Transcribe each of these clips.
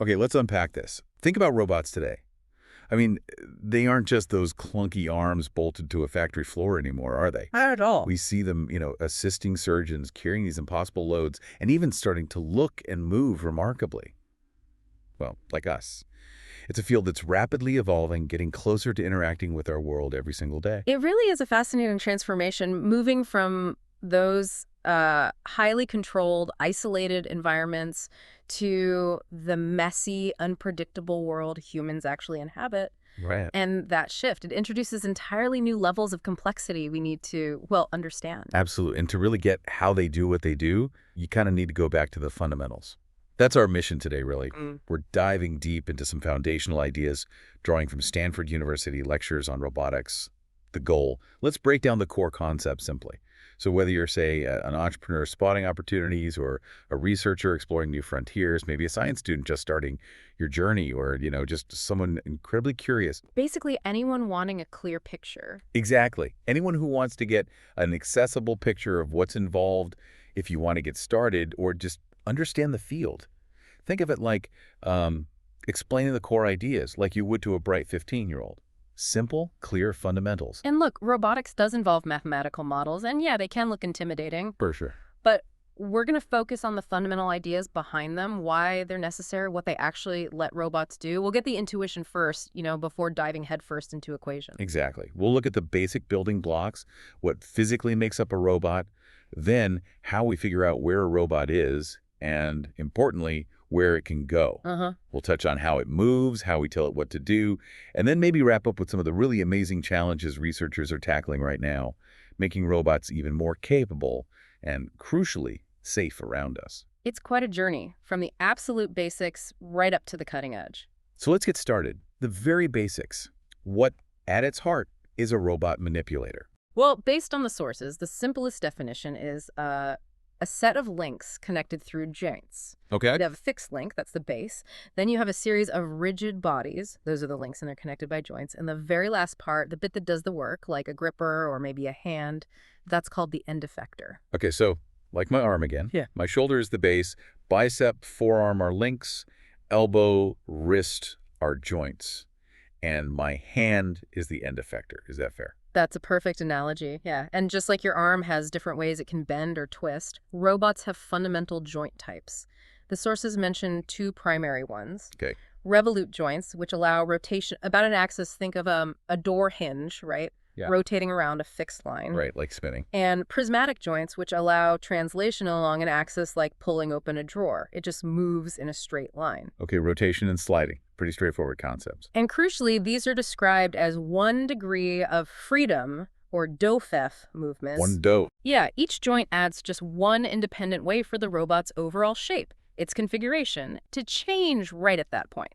Okay, let's unpack this. Think about robots today. I mean, they aren't just those clunky arms bolted to a factory floor anymore, are they? Not at all. We see them, assisting surgeons, carrying these impossible loads, and even starting to look and move remarkably. Well, like us. It's a field that's rapidly evolving, getting closer to interacting with our world every single day. It really is a fascinating transformation, moving from those highly controlled, isolated environments to the messy, unpredictable world humans actually inhabit. Right. And that shift, it introduces entirely new levels of complexity we need to, well, understand. Absolutely. And to really get how they do what they do, you kind of need to go back to the fundamentals. That's our mission today, really. We're diving deep into some foundational ideas, drawing from Stanford University lectures on robotics. The goal, let's break down the core concept simply. So whether you're, say, an entrepreneur spotting opportunities or a researcher exploring new frontiers, maybe a science student just starting your journey or, just someone incredibly curious. Basically, anyone wanting a clear picture. Exactly. Anyone who wants to get an accessible picture of what's involved if you want to get started or just understand the field. Think of it like explaining the core ideas like you would to a bright 15-year-old. Simple, clear fundamentals. And look, robotics does involve mathematical models, and yeah, they can look intimidating. For sure. But we're going to focus on the fundamental ideas behind them, why they're necessary, what they actually let robots do. We'll get the intuition first, before diving headfirst into equations. Exactly. We'll look at the basic building blocks, what physically makes up a robot, then how we figure out where a robot is, and importantly, where it can go. We'll touch on how it moves, how we tell it what to do, and then maybe wrap up with some of the really amazing challenges researchers are tackling right now, making robots even more capable and, crucially, safe around us. It's quite a journey, from the absolute basics right up to the cutting edge. So let's get started. The very basics. What, at its heart, is a robot manipulator? Well, based on the sources, the simplest definition is a set of links connected through joints. Okay. You have a fixed link, that's the base. Then you have a series of rigid bodies. Those are the links, and they're connected by joints. And the very last part, the bit that does the work, like a gripper or maybe a hand, that's called the end effector. Okay, so like my arm again. Yeah. My shoulder is the base. Bicep, forearm are links. Elbow, wrist are joints. And my hand is the end effector. Is that fair? That's a perfect analogy, yeah. And just like your arm has different ways it can bend or twist, robots have fundamental joint types. The sources mention two primary ones. Okay. Revolute joints, which allow rotation about an axis. Think of a door hinge, right? Yeah. Rotating around a fixed line. Right, like spinning. And prismatic joints, which allow translation along an axis like pulling open a drawer. It just moves in a straight line. Okay, rotation and sliding. Pretty straightforward concepts. And crucially, these are described as 1 degree of freedom, or DOFEF movements. One do. Yeah, each joint adds just one independent way for the robot's overall shape, its configuration, to change right at that point.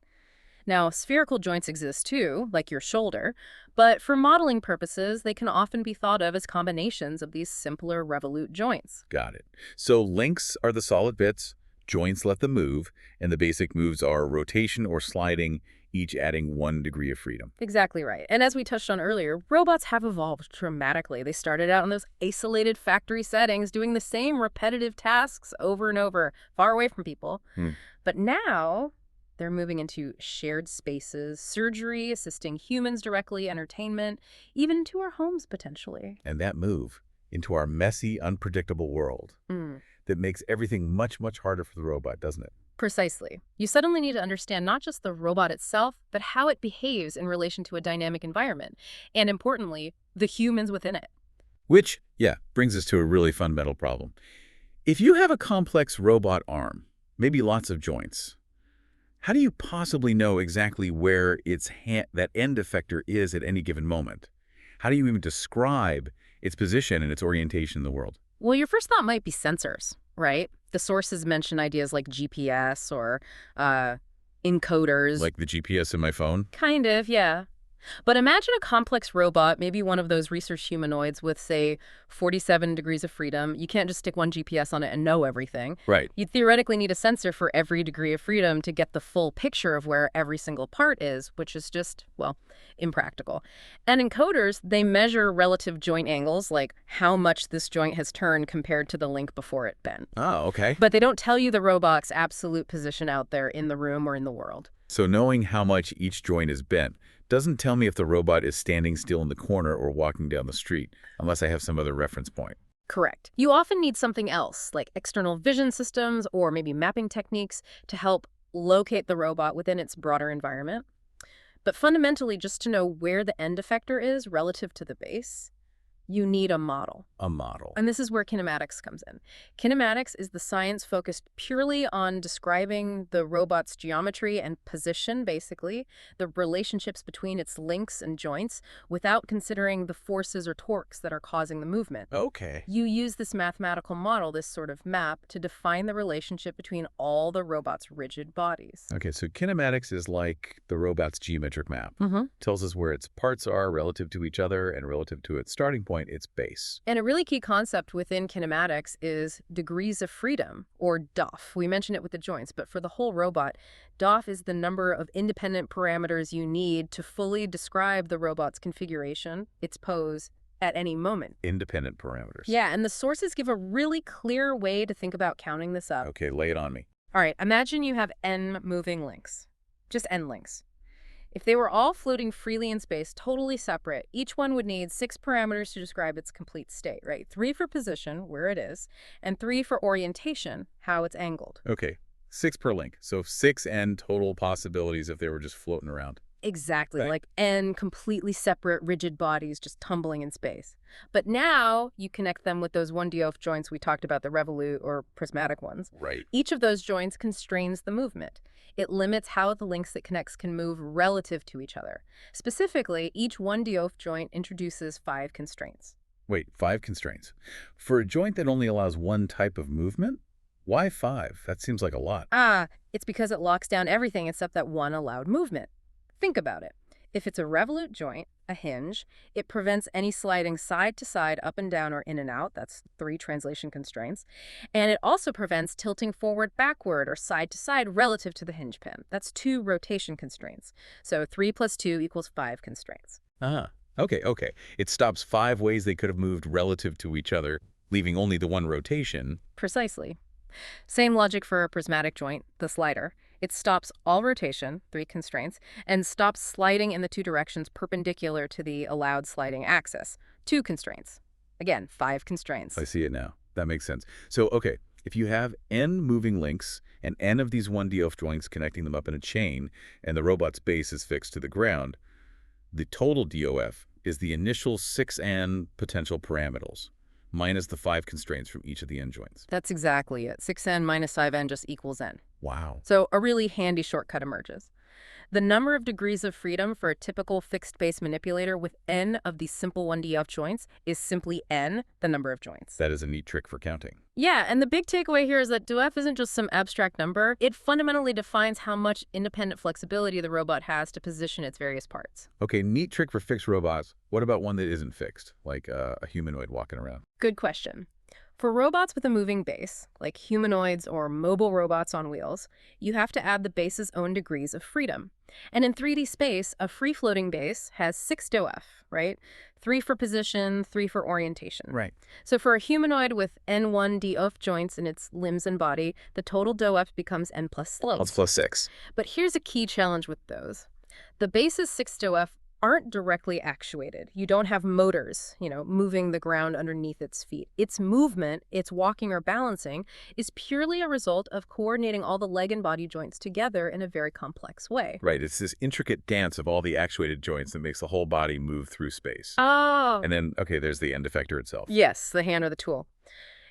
Now, spherical joints exist too, like your shoulder, but for modeling purposes, they can often be thought of as combinations of these simpler revolute joints. Got it. So links are the solid bits, joints let them move, and the basic moves are rotation or sliding, each adding 1 degree of freedom. Exactly right. And as we touched on earlier, robots have evolved dramatically. They started out in those isolated factory settings, doing the same repetitive tasks over and over, far away from people. But now they're moving into shared spaces, surgery, assisting humans directly, entertainment, even into our homes potentially. And that move into our messy, unpredictable world that makes everything much, much harder for the robot, doesn't it? Precisely. You suddenly need to understand not just the robot itself, but how it behaves in relation to a dynamic environment, and importantly, the humans within it. Which, brings us to a really fundamental problem. If you have a complex robot arm, maybe lots of joints, how do you possibly know exactly where that end effector is at any given moment? How do you even describe its position and its orientation in the world? Well, your first thought might be sensors, right? The sources mention ideas like GPS or encoders. Like the GPS in my phone? Kind of, yeah. But imagine a complex robot, maybe one of those research humanoids with, say, 47 degrees of freedom. You can't just stick one GPS on it and know everything. Right. You'd theoretically need a sensor for every degree of freedom to get the full picture of where every single part is, which is just, well, impractical. And encoders, they measure relative joint angles, like how much this joint has turned compared to the link before it bent. Oh, okay. But they don't tell you the robot's absolute position out there in the room or in the world. So knowing how much each joint is bent doesn't tell me if the robot is standing still in the corner or walking down the street, unless I have some other reference point. Correct. You often need something else, like external vision systems or maybe mapping techniques to help locate the robot within its broader environment. But fundamentally, just to know where the end effector is relative to the base, you need a model. A model. And this is where kinematics comes in. Kinematics is the science focused purely on describing the robot's geometry and position, basically, the relationships between its links and joints, without considering the forces or torques that are causing the movement. Okay. You use this mathematical model, this sort of map, to define the relationship between all the robot's rigid bodies. Okay, so kinematics is like the robot's geometric map. Tells us where its parts are relative to each other and relative to its starting point, its base. And a really key concept within kinematics is degrees of freedom, or DOF. We mentioned it with the joints, but for the whole robot, DOF is the number of independent parameters you need to fully describe the robot's configuration, its pose, at any moment. Independent parameters. Yeah, and the sources give a really clear way to think about counting this up. Okay, lay it on me. All right, imagine you have n moving links, just n links. If they were all floating freely in space, totally separate, each one would need 6 parameters to describe its complete state, right? 3 for position, where it is, and 3 for orientation, how it's angled. Okay, 6 per link. So 6 n total possibilities if they were just floating around. Exactly, Right. like n completely separate rigid bodies just tumbling in space. But now you connect them with those 1D joints we talked about, the revolute or prismatic ones. Right. Each of those joints constrains the movement. It limits how the links it connects can move relative to each other. Specifically, each 1D joint introduces 5 constraints. Wait, 5 constraints. For a joint that only allows one type of movement? Why 5? That seems like a lot. It's because it locks down everything except that one allowed movement. Think about it. If it's a revolute joint, a hinge, it prevents any sliding side to side, up and down, or in and out. That's 3 translation constraints. And it also prevents tilting forward, backward, or side to side relative to the hinge pin. That's 2 rotation constraints. So 3 plus 2 equals 5 constraints. Okay. It stops 5 ways they could have moved relative to each other, leaving only the one rotation. Precisely. Same logic for a prismatic joint, the slider. It stops all rotation, 3 constraints, and stops sliding in the 2 directions perpendicular to the allowed sliding axis, 2 constraints. Again, 5 constraints. I see it now. That makes sense. So, okay, if you have n moving links and n of these 1D joints connecting them up in a chain, and the robot's base is fixed to the ground, the total DOF is the initial 6n potential parameters, minus the 5 constraints from each of the n joints. That's exactly it. 6n minus 5n just equals n. Wow. So a really handy shortcut emerges. The number of degrees of freedom for a typical fixed base manipulator with n of these simple 1D joints is simply n, the number of joints. That is a neat trick for counting. Yeah, and the big takeaway here is that DOF isn't just some abstract number. It fundamentally defines how much independent flexibility the robot has to position its various parts. Okay, neat trick for fixed robots. What about one that isn't fixed, like a humanoid walking around? Good question. For robots with a moving base, like humanoids or mobile robots on wheels, you have to add the base's own degrees of freedom. And in 3D space, a free-floating base has 6 DOF, right? 3 for position, 3 for orientation. Right. So for a humanoid with N1 DOF joints in its limbs and body, the total DOF becomes N plus 6. Well, it's plus 6. But here's a key challenge with those. The base's 6 DOF aren't directly actuated. You don't have motors, moving the ground underneath its feet. Its movement, its walking or balancing, is purely a result of coordinating all the leg and body joints together in a very complex way. Right, it's this intricate dance of all the actuated joints that makes the whole body move through space. Oh. And then, okay, there's the end effector itself. Yes, the hand or the tool.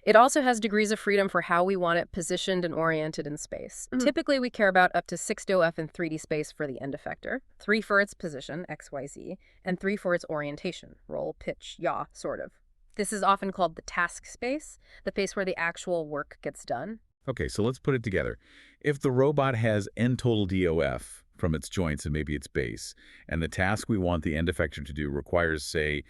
It also has degrees of freedom for how we want it positioned and oriented in space. Typically, we care about up to 6 DOF in 3D space for the end effector, 3 for its position, X, Y, Z, and 3 for its orientation, roll, pitch, yaw, sort of. This is often called the task space, the place where the actual work gets done. Okay, so let's put it together. If the robot has n total DOF from its joints and maybe its base, and the task we want the end effector to do requires, say,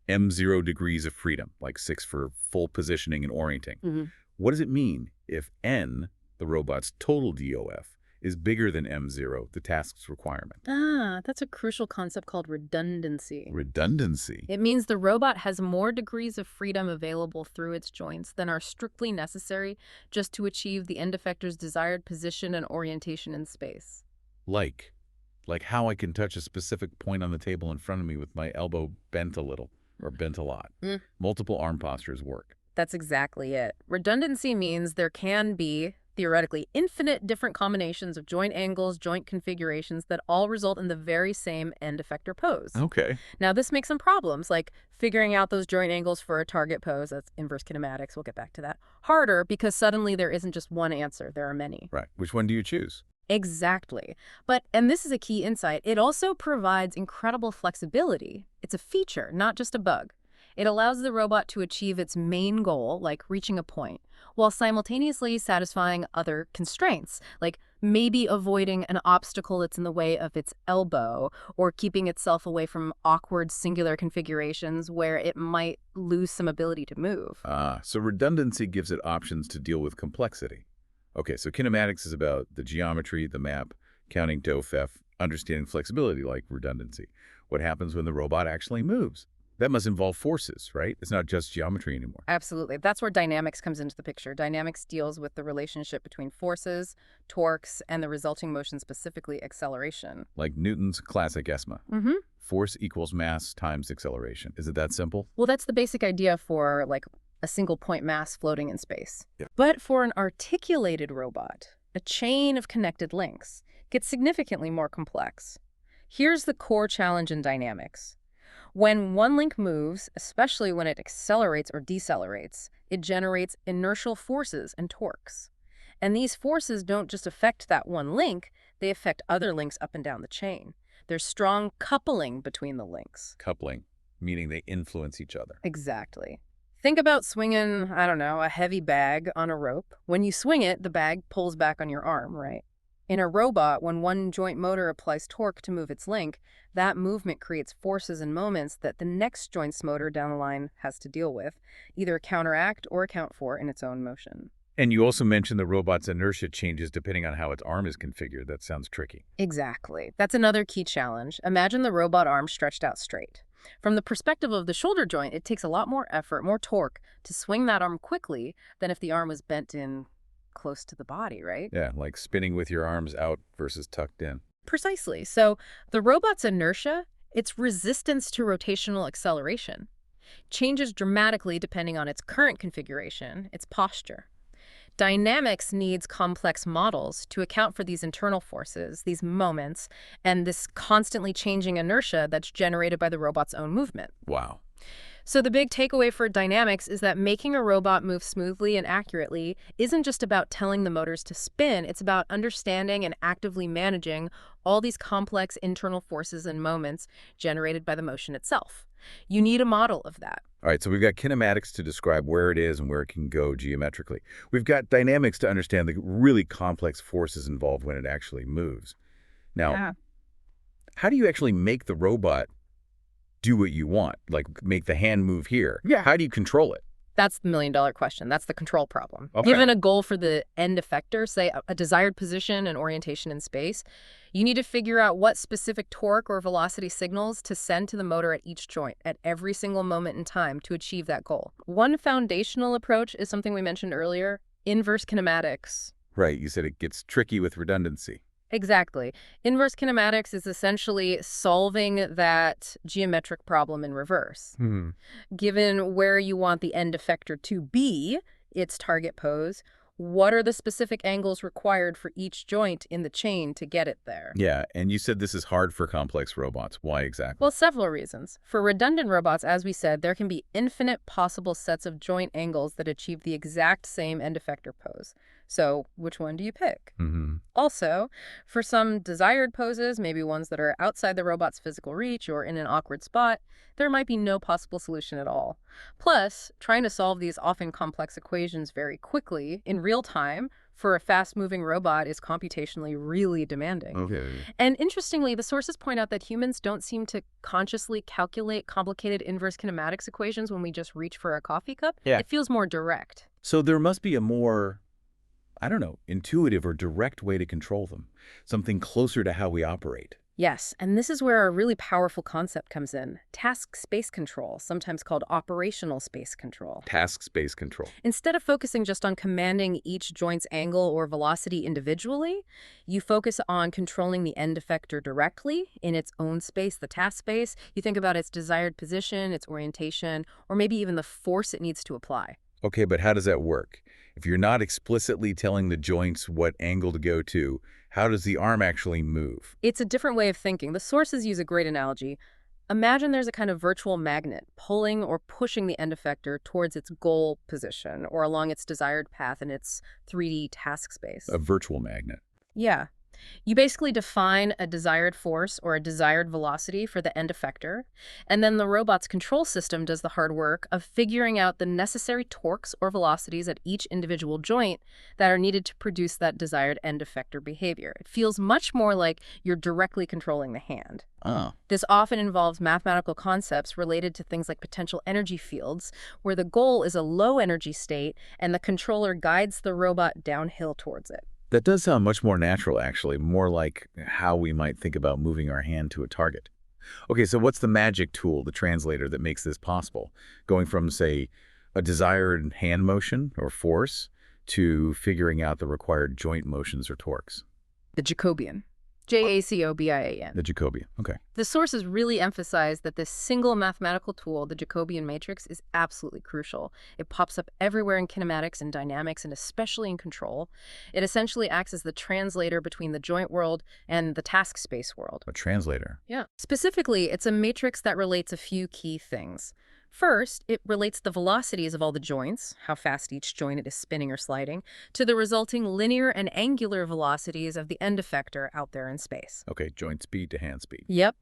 m0 degrees of freedom, like 6 for full positioning and orienting. What does it mean if n, the robot's total DOF, is bigger than m0, the task's requirement? That's a crucial concept called redundancy. Redundancy? It means the robot has more degrees of freedom available through its joints than are strictly necessary just to achieve the end effector's desired position and orientation in space. Like how I can touch a specific point on the table in front of me with my elbow bent a little, or bent a lot. Multiple arm postures work. That's exactly it. Redundancy means there can be, theoretically, infinite different combinations of joint angles, joint configurations that all result in the very same end effector pose. Okay. Now, this makes some problems, like figuring out those joint angles for a target pose, that's inverse kinematics, we'll get back to that, harder because suddenly there isn't just one answer, there are many. Right. Which one do you choose? Exactly. But, and this is a key insight, it also provides incredible flexibility. It's a feature, not just a bug. It allows the robot to achieve its main goal, like reaching a point, while simultaneously satisfying other constraints, like maybe avoiding an obstacle that's in the way of its elbow, or keeping itself away from awkward singular configurations where it might lose some ability to move. So redundancy gives it options to deal with complexity. Okay, so kinematics is about the geometry, the map, counting DOF, understanding flexibility like redundancy. What happens when the robot actually moves? That must involve forces, right? It's not just geometry anymore. Absolutely. That's where dynamics comes into the picture. Dynamics deals with the relationship between forces, torques, and the resulting motion, specifically acceleration. Like Newton's classic ESMA. Force equals mass times acceleration. Is it that simple? Well, that's the basic idea for, like, a single point mass floating in space. Yeah. But for an articulated robot, a chain of connected links gets significantly more complex. Here's the core challenge in dynamics. When one link moves, especially when it accelerates or decelerates, it generates inertial forces and torques. And these forces don't just affect that one link, they affect other links up and down the chain. There's strong coupling between the links. Coupling, meaning they influence each other. Exactly. Think about swinging, I don't know, a heavy bag on a rope. When you swing it, the bag pulls back on your arm, right? In a robot, when one joint motor applies torque to move its link, that movement creates forces and moments that the next joint's motor down the line has to deal with, either counteract or account for in its own motion. And you also mentioned the robot's inertia changes depending on how its arm is configured. That sounds tricky. Exactly. That's another key challenge. Imagine the robot arm stretched out straight. From the perspective of the shoulder joint, it takes a lot more effort, more torque, to swing that arm quickly than if the arm was bent in close to the body, right? Yeah, like spinning with your arms out versus tucked in. Precisely. So the robot's inertia, its resistance to rotational acceleration, changes dramatically depending on its current configuration, its posture. Dynamics needs complex models to account for these internal forces, these moments, and this constantly changing inertia that's generated by the robot's own movement. Wow. So the big takeaway for dynamics is that making a robot move smoothly and accurately isn't just about telling the motors to spin, it's about understanding and actively managing all these complex internal forces and moments generated by the motion itself. You need a model of that. All right, so we've got kinematics to describe where it is and where it can go geometrically. We've got dynamics to understand the really complex forces involved when it actually moves. Now, how do you actually make the robot do what you want, like make the hand move here? Yeah. How do you control it? That's the million-dollar question. That's the control problem. Okay. Given a goal for the end effector, say a desired position and orientation in space, you need to figure out what specific torque or velocity signals to send to the motor at each joint at every single moment in time to achieve that goal. One foundational approach is something we mentioned earlier, inverse kinematics. Right, you said it gets tricky with redundancy. Exactly. Inverse kinematics is essentially solving that geometric problem in reverse. Given where you want the end effector to be, its target pose, what are the specific angles required for each joint in the chain to get it there? Yeah, and you said this is hard for complex robots. Why exactly? Well, several reasons. For redundant robots, as we said, there can be infinite possible sets of joint angles that achieve the exact same end effector pose. So which one do you pick? Also, for some desired poses, maybe ones that are outside the robot's physical reach or in an awkward spot, there might be no possible solution at all. Plus, trying to solve these often complex equations very quickly, in real time, for a fast-moving robot is computationally really demanding. Okay. And interestingly, the sources point out that humans don't seem to consciously calculate complicated inverse kinematics equations when we just reach for a coffee cup. Yeah. It feels more direct. So there must be a more, I don't know, intuitive or direct way to control them, something closer to how we operate. Yes, and this is where a really powerful concept comes in. Task space control, sometimes called operational space control. Task space control. Instead of focusing just on commanding each joint's angle or velocity individually, you focus on controlling the end effector directly in its own space, the task space. You think about its desired position, its orientation, or maybe even the force it needs to apply. Okay, but how does that work? If you're not explicitly telling the joints what angle to go to, how does the arm actually move? It's a different way of thinking. The sources use a great analogy. Imagine there's a kind of virtual magnet pulling or pushing the end effector towards its goal position or along its desired path in its 3D task space. A virtual magnet. Yeah. You basically define a desired force or a desired velocity for the end effector, and then the robot's control system does the hard work of figuring out the necessary torques or velocities at each individual joint that are needed to produce that desired end effector behavior. It feels much more like you're directly controlling the hand. Oh. This often involves mathematical concepts related to things like potential energy fields, where the goal is a low energy state and the controller guides the robot downhill towards it. That does sound much more natural, actually, more like how we might think about moving our hand to a target. Okay, so what's the magic tool, the translator, that makes this possible? Going from, say, a desired hand motion or force to figuring out the required joint motions or torques? The Jacobian. Jacobian. The jacobian, okay. The sources really emphasize that this single mathematical tool, the Jacobian matrix, is absolutely crucial. It pops up everywhere in kinematics and dynamics, and especially in control. It essentially acts as the translator between the joint world and the task space world. A translator. Yeah. Specifically, it's a matrix that relates a few key things. First, it relates the velocities of all the joints, how fast each joint is spinning or sliding, to the resulting linear and angular velocities of the end effector out there in space. Okay, joint speed to hand speed. Yep.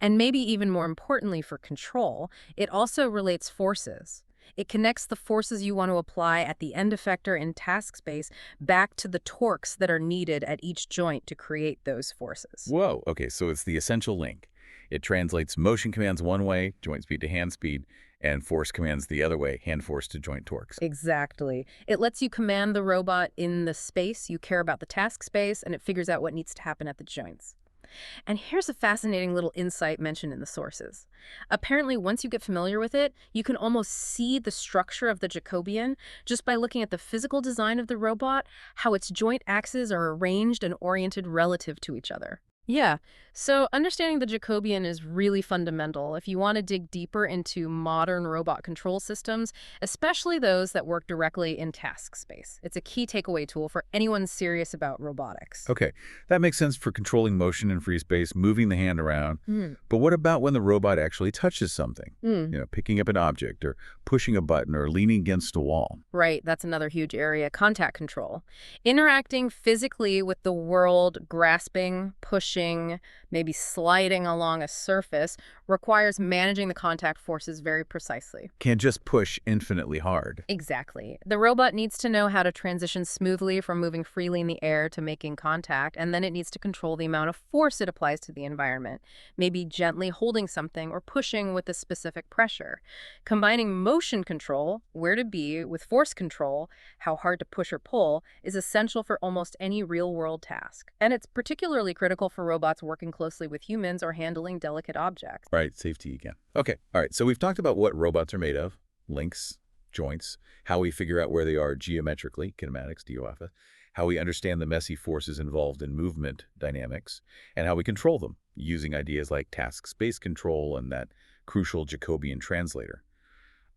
And maybe even more importantly for control, it also relates forces. It connects the forces you want to apply at the end effector in task space back to the torques that are needed at each joint to create those forces. Whoa, okay, so it's the essential link. It translates motion commands one way, joint speed to hand speed, and force commands the other way, hand force to joint torques. Exactly. It lets you command the robot in the space you care about, the task space, and it figures out what needs to happen at the joints. And here's a fascinating little insight mentioned in the sources. Apparently, once you get familiar with it, you can almost see the structure of the Jacobian just by looking at the physical design of the robot, how its joint axes are arranged and oriented relative to each other. Yeah, so understanding the Jacobian is really fundamental if you want to dig deeper into modern robot control systems, especially those that work directly in task space. It's a key takeaway tool for anyone serious about robotics. Okay, that makes sense for controlling motion in free space, moving the hand around. But what about when the robot actually touches something? Picking up an object or pushing a button or leaning against a wall. Right, that's another huge area, contact control. Interacting physically with the world, grasping, pushing, maybe sliding along a surface, requires managing the contact forces very precisely. Can't just push infinitely hard. Exactly. The robot needs to know how to transition smoothly from moving freely in the air to making contact, and then it needs to control the amount of force it applies to the environment, maybe gently holding something or pushing with a specific pressure. Combining motion control, where to be, with force control, how hard to push or pull, is essential for almost any real-world task. And it's particularly critical for robots working closely with humans or handling delicate objects. Right, safety again. Okay, all right, so we've talked about what robots are made of, links, joints, how we figure out where they are geometrically, kinematics, DOAFA, how we understand the messy forces involved in movement dynamics, and how we control them, using ideas like task space control and that crucial Jacobian translator.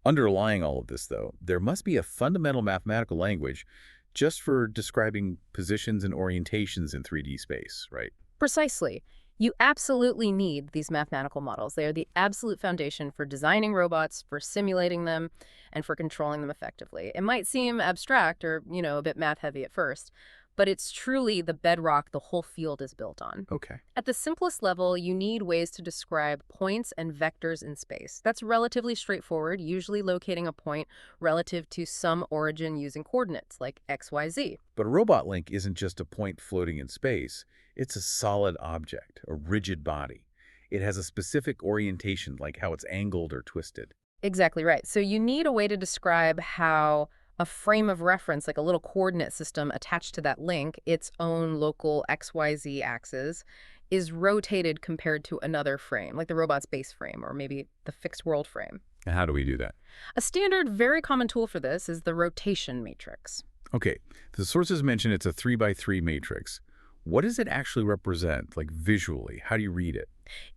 Underlying all of this, though, there must be a fundamental mathematical language just for describing positions and orientations in 3D space, right? Precisely. You absolutely need these mathematical models. They are the absolute foundation for designing robots, for simulating them, and for controlling them effectively. It might seem abstract or, a bit math heavy at first, but it's truly the bedrock the whole field is built on. Okay. At the simplest level, you need ways to describe points and vectors in space. That's relatively straightforward, usually locating a point relative to some origin using coordinates, like x, y, z. But a robot link isn't just a point floating in space. It's a solid object, a rigid body. It has a specific orientation, like how it's angled or twisted. Exactly right. So you need a way to describe how a frame of reference, like a little coordinate system attached to that link, its own local XYZ axis, is rotated compared to another frame, like the robot's base frame or maybe the fixed world frame. And how do we do that? A standard, very common tool for this is the rotation matrix. Okay, the sources mention it's a 3x3 matrix. What does it actually represent, like visually? How do you read it?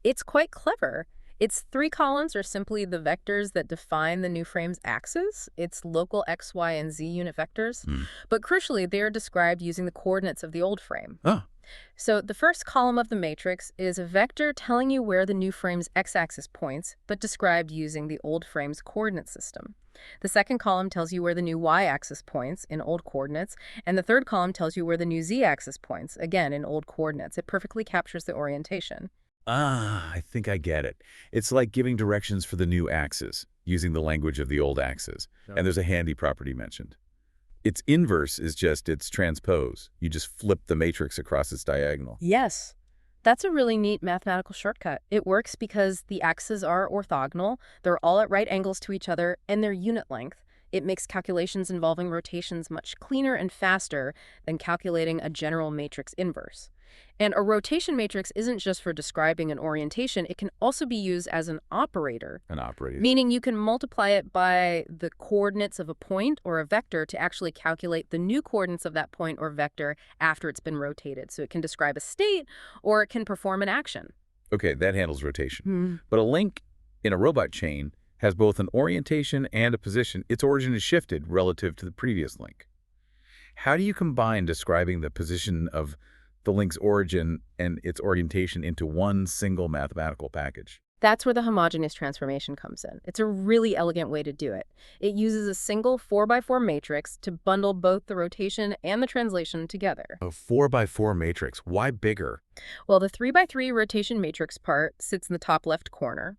It's quite clever. Its 3 columns are simply the vectors that define the new frame's axis, its local x, y, and z unit vectors. But crucially, they are described using the coordinates of the old frame. Oh, So the first column of the matrix is a vector telling you where the new frame's x-axis points, but described using the old frame's coordinate system. The second column tells you where the new y-axis points in old coordinates, and the third column tells you where the new z-axis points, again in old coordinates. It perfectly captures the orientation. I think I get it. It's like giving directions for the new axis, using the language of the old axis. And there's a handy property mentioned. Its inverse is just its transpose. You just flip the matrix across its diagonal. Yes. That's a really neat mathematical shortcut. It works because the axes are orthogonal, they're all at right angles to each other, and they're unit length. It makes calculations involving rotations much cleaner and faster than calculating a general matrix inverse. And a rotation matrix isn't just for describing an orientation, it can also be used as an operator. An operator. Meaning you can multiply it by the coordinates of a point or a vector to actually calculate the new coordinates of that point or vector after it's been rotated. So it can describe a state or it can perform an action. Okay, that handles rotation. But a link in a robot chain has both an orientation and a position. Its origin is shifted relative to the previous link. How do you combine describing the position of the link's origin and its orientation into one single mathematical package? That's where the homogeneous transformation comes in. It's a really elegant way to do it. It uses a single 4x4 matrix to bundle both the rotation and the translation together. A 4x4 matrix. Why bigger? Well, the 3x3 rotation matrix part sits in the top left corner.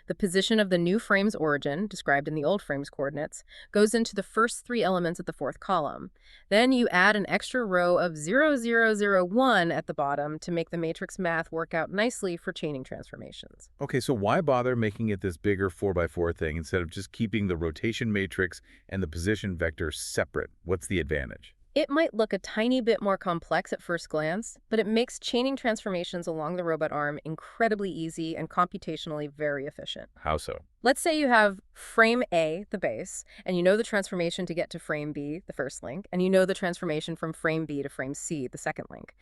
The position of the new frame's origin, described in the old frame's coordinates, goes into the first 3 elements of the 4th column. Then you add an extra row of 0, 0, 0, 1 at the bottom to make the matrix math work out nicely for chaining transformations. Okay, so why bother making it this bigger 4x4 thing instead of just keeping the rotation matrix and the position vector separate? What's the advantage? It might look a tiny bit more complex at first glance, but it makes chaining transformations along the robot arm incredibly easy and computationally very efficient. How so? Let's say you have frame A, the base, and you know the transformation to get to frame B, the first link, and you know the transformation from frame B to frame C, the second link.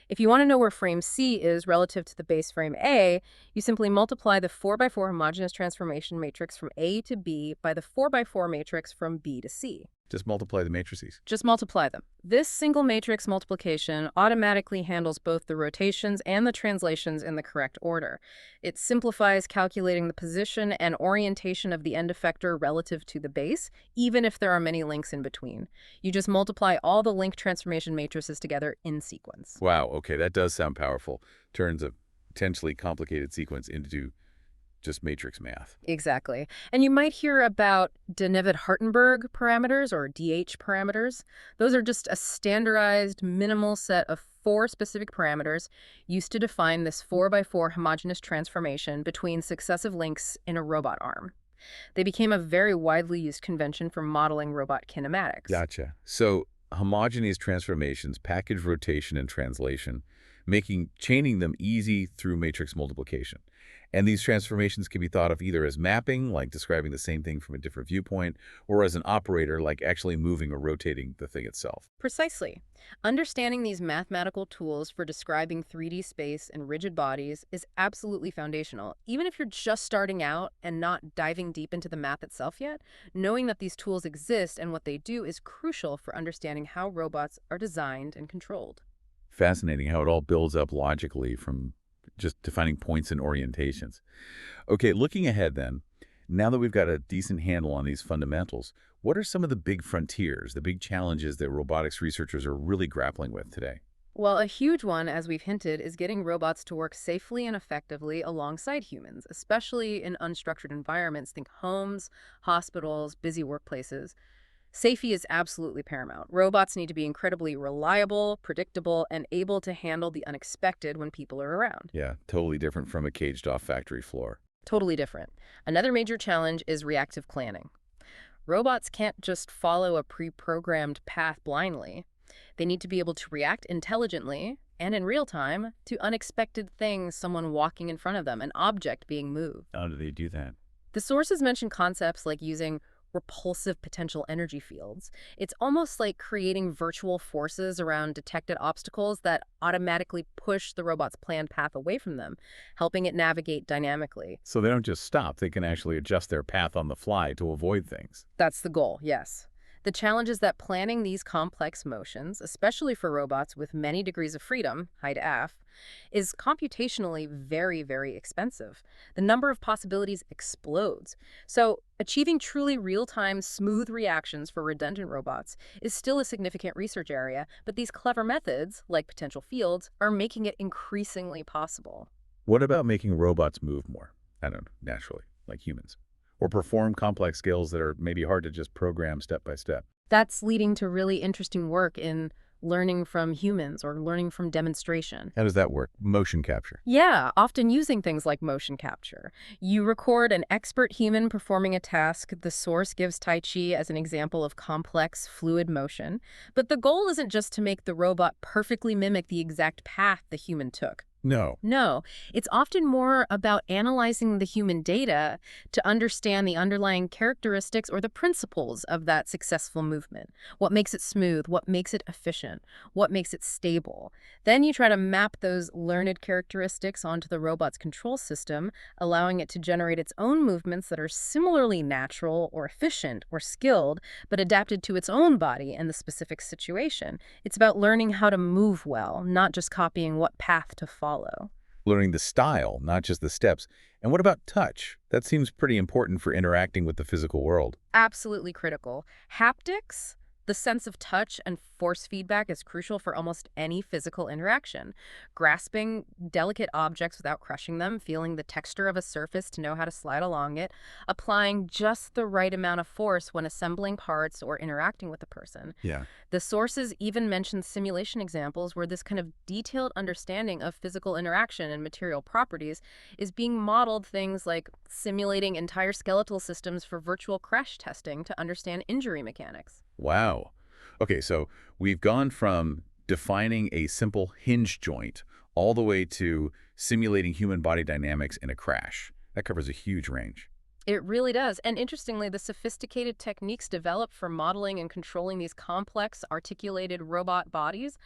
If you want to know where frame C is relative to the base frame A, you simply multiply the 4x4 homogeneous transformation matrix from A to B by the 4x4 matrix from B to C. Just multiply the matrices. Just multiply them. This single matrix multiplication automatically handles both the rotations and the translations in the correct order. It simplifies calculating the position and orientation of the end effector relative to the base, even if there are many links in between. You just multiply all the link transformation matrices together in sequence. Wow, okay, that does sound powerful. Turns a potentially complicated sequence into just matrix math. Exactly. And you might hear about de Nevitt-Hartenberg parameters or DH parameters. Those are just a standardized minimal set of 4 specific parameters used to define this 4x4 homogeneous transformation between successive links in a robot arm. They became a very widely used convention for modeling robot kinematics. Gotcha. So homogeneous transformations, package rotation and translation, chaining them easy through matrix multiplication. And these transformations can be thought of either as mapping, like describing the same thing from a different viewpoint, or as an operator, like actually moving or rotating the thing itself. Precisely. Understanding these mathematical tools for describing 3D space and rigid bodies is absolutely foundational. Even if you're just starting out and not diving deep into the math itself yet, knowing that these tools exist and what they do is crucial for understanding how robots are designed and controlled. Fascinating how it all builds up logically from just defining points and orientations. Okay, looking ahead then, now that we've got a decent handle on these fundamentals, What are some of the big frontiers, the big challenges that robotics researchers are really grappling with today? Well, a huge one, as we've hinted, is getting robots to work safely and effectively alongside humans, especially in unstructured environments. Think homes, hospitals, busy workplaces. Safety is absolutely paramount. Robots need to be incredibly reliable, predictable, and able to handle the unexpected when people are around. Yeah, totally different from a caged-off factory floor. Totally different. Another major challenge is reactive planning. Robots can't just follow a pre-programmed path blindly. They need to be able to react intelligently and in real time to unexpected things, someone walking in front of them, an object being moved. How do they do that? The sources mention concepts like using repulsive potential energy fields. It's almost like creating virtual forces around detected obstacles that automatically push the robot's planned path away from them, helping it navigate dynamically. So they don't just stop, they can actually adjust their path on the fly to avoid things. That's the goal, yes. The challenge is that planning these complex motions, especially for robots with many degrees of freedom, high to F, is computationally very, very expensive. The number of possibilities explodes. So achieving truly real-time, smooth reactions for redundant robots is still a significant research area, but these clever methods, like potential fields, are making it increasingly possible. What about making robots move more? I don't know, naturally, like humans. Or perform complex skills that are maybe hard to just program step by step. That's leading to really interesting work in learning from humans or learning from demonstration. How does that work? Motion capture. Yeah, often using things like motion capture. You record an expert human performing a task. The source gives Tai Chi as an example of complex, fluid motion. But the goal isn't just to make the robot perfectly mimic the exact path the human took. No. No, it's often more about analyzing the human data to understand the underlying characteristics or the principles of that successful movement. What makes it smooth? What makes it efficient? What makes it stable? Then you try to map those learned characteristics onto the robot's control system, allowing it to generate its own movements that are similarly natural or efficient or skilled, but adapted to its own body and the specific situation. It's about learning how to move well, not just copying what path to follow. Learning the style, not just the steps. And what about touch? That seems pretty important for interacting with the physical world. Absolutely critical. Haptics, the sense of touch and force feedback, is crucial for almost any physical interaction. Grasping delicate objects without crushing them, feeling the texture of a surface to know how to slide along it, applying just the right amount of force when assembling parts or interacting with a person. Yeah. The sources even mention simulation examples where this kind of detailed understanding of physical interaction and material properties is being modeled, things like simulating entire skeletal systems for virtual crash testing to understand injury mechanics. Wow. Okay, so we've gone from defining a simple hinge joint all the way to simulating human body dynamics in a crash. That covers a huge range. It really does. And interestingly, the sophisticated techniques developed for modeling and controlling these complex, articulated robot bodies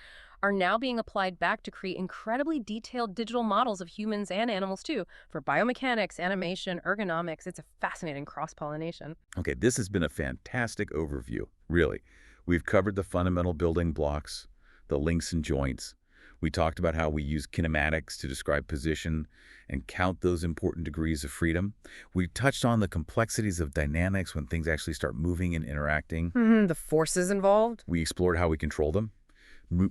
are now being applied back to create incredibly detailed digital models of humans and animals, too, for biomechanics, animation, ergonomics. It's a fascinating cross-pollination. Okay, this has been a fantastic overview, really. We've covered the fundamental building blocks, the links and joints. We talked about how we use kinematics to describe position and count those important degrees of freedom. We touched on the complexities of dynamics when things actually start moving and interacting. The forces involved. We explored how we control them,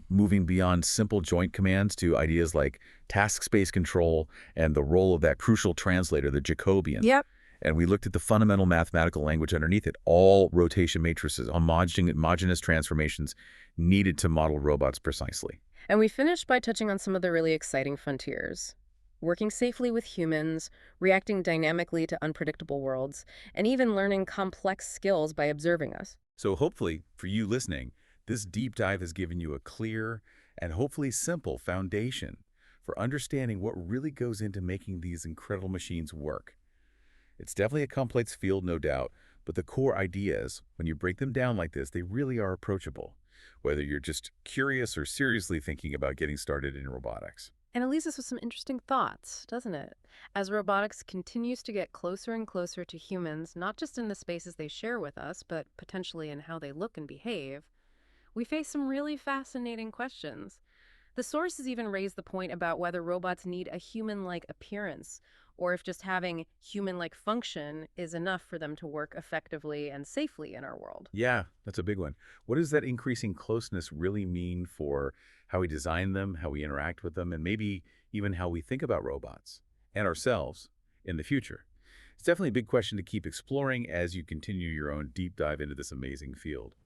moving beyond simple joint commands to ideas like task space control and the role of that crucial translator, the jacobian. Yep. And we looked at the fundamental mathematical language underneath it, all rotation matrices, homogeneous transformations needed to model robots precisely. And we finished by touching on some of the really exciting frontiers. Working safely with humans, reacting dynamically to unpredictable worlds, and even learning complex skills by observing us. So hopefully, for you listening, this deep dive has given you a clear and hopefully simple foundation for understanding what really goes into making these incredible machines work. It's definitely a complex field, no doubt, but the core ideas, when you break them down like this, they really are approachable, whether you're just curious or seriously thinking about getting started in robotics. And it leaves us with some interesting thoughts, doesn't it? As robotics continues to get closer and closer to humans, not just in the spaces they share with us, but potentially in how they look and behave, we face some really fascinating questions. The sources even raise the point about whether robots need a human-like appearance, or if just having human-like function is enough for them to work effectively and safely in our world. Yeah, that's a big one. What does that increasing closeness really mean for how we design them, how we interact with them, and maybe even how we think about robots and ourselves in the future? It's definitely a big question to keep exploring as you continue your own deep dive into this amazing field.